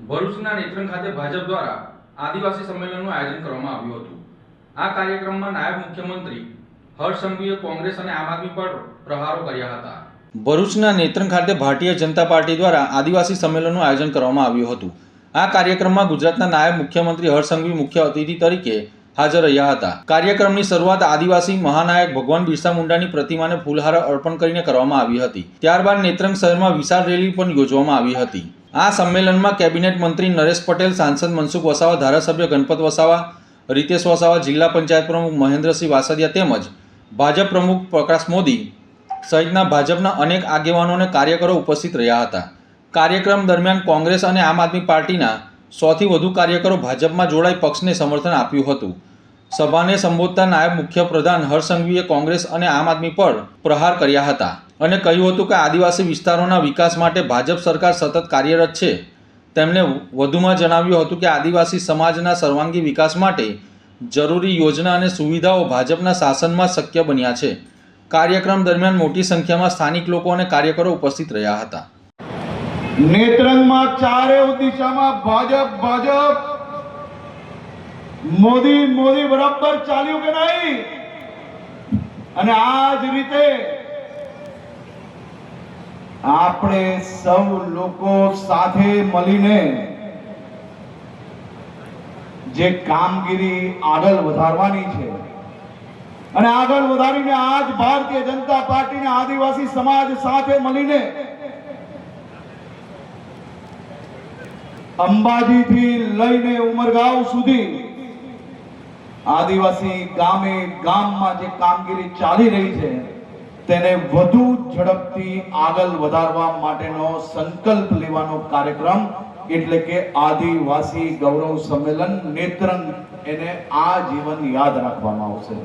ભરૂચના નેત્રંગ ખાતે ભાજપ દ્વારા આદિવાસી સંમેલનનું આયોજન કરવામાં આવ્યું હતું। આ કાર્યક્રમમાં નાયબ મુખ્યમંત્રી હર્ષ સંઘવીએ કોંગ્રેસ અને આમ આદમી પર પ્રહારો કર્યા હતા। ભરૂચના નેત્રંગ ખાતે ભારતીય જનતા પાર્ટી દ્વારા આદિવાસી સંમેલનનું આયોજન કરવામાં આવ્યું હતું। આ કાર્યક્રમમાં ગુજરાતના નાયબ મુખ્યમંત્રી હર્ષ સંઘવી મુખ્ય અતિથિ તરીકે હાજર રહ્યા હતા। કાર્યક્રમની શરૂઆત આદિવાસી મહાનાયક ભગવાન બિરસા મુંડાની પ્રતિમાને ફૂલહાર અર્પણ કરીને કરવામાં આવી હતી। ત્યારબાદ નેત્રંગ શહેરમાં વિશાળ રેલી પણ યોજવામાં આવી હતી। આ સંમેલનમાં કેબિનેટ મંત્રી નરેશ પટેલ, સાંસદ મનસુખ વસાવા, ધારાસભ્ય ગણપત વસાવા, રીતેશ વસાવા, જિલ્લા પંચાયત પ્રમુખ મહેન્દ્રસિંહ વાસદિયા તેમજ ભાજપ પ્રમુખ પ્રકાશ મોદી સહિતના ભાજપના અનેક આગેવાનો અને કાર્યકરો ઉપસ્થિત રહ્યા હતા। કાર્યક્રમ દરમિયાન કોંગ્રેસ અને આમ આદમી પાર્ટીના 100થી વધુ કાર્યકરો ભાજપમાં જોડાઈ પક્ષને સમર્થન આપ્યું હતું। સભાને સંબોધતા નાયબ મુખ્યપ્રધાન હર્ષ સંઘવીએ કોંગ્રેસ અને આમ આદમી પર પ્રહાર કર્યા હતા અને કહ્યું હતું કે આદિવાસી વિસ્તારોના વિકાસ માટે ભાજપ સરકાર સતત કાર્યરત છે। તેમણે વધુમાં જણાવ્યું હતું કે આદિવાસી સમાજના સર્વાંગી વિકાસ માટે જરૂરી યોજના અને સુવિધાઓ ભાજપના શાસનમાં શક્ય બન્યા છે। કાર્યક્રમ દરમિયાન મોટી સંખ્યામાં સ્થાનિક લોકો અને કાર્યકરો ઉપસ્થિત રહ્યા હતા। નેત્રંગમાં ચારે દિશામાં ભાજપ મોદી બરાબર ચાલ્યું કે નહીં? અને આ જ રીતે આપણે સૌ લોકો સાથે મળીને જે કામગીરી આગળ વધારવાની છે અને આગળ વધારીને આજ ભારતીય જનતા પાર્ટીને આદિવાસી સમાજ સાથે મળીને અંબાજીથી લઈને ઉમરગાંવ સુધી આદિવાસી ગામે ગામમાં જે કામગીરી ચાલી રહી છે તેને વધુ ઝડપથી આગળ વધારવા માટેનો સંકલ્પ લેવાનો કાર્યક્રમ એટલે કે આદિવાસી ગૌરવ સંમેલન નેત્રંગ એને આજીવન યાદ રાખવામાં આવશે।